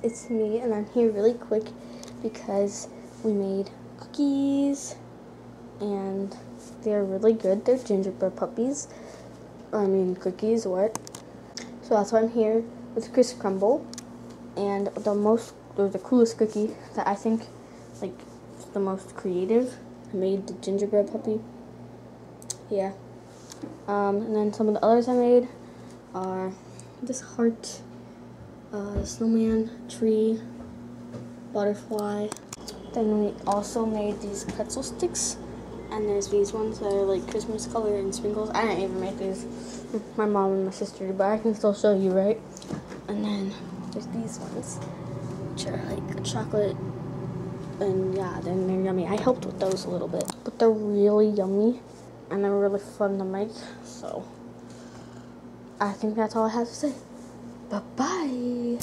it's me, and I'm here really quick because we made cookies, and they're really good. They're gingerbread cookies, what? So that's why I'm here with Chris Crumble, and the coolest cookie that I think, like, the most creative. I made the gingerbread puppy. Yeah. And then some of the others I made are this heart, snowman, tree, butterfly. Then we also made these pretzel sticks, and there's these ones that are like Christmas color and sprinkles. I didn't even make these. My mom and my sister did, but I can still show you, right? And then there's these ones, which are like chocolate, and yeah, then they're yummy. I helped with those a little bit, but they're really yummy, and they're really fun to make. So I think that's all I have to say. Bye-bye.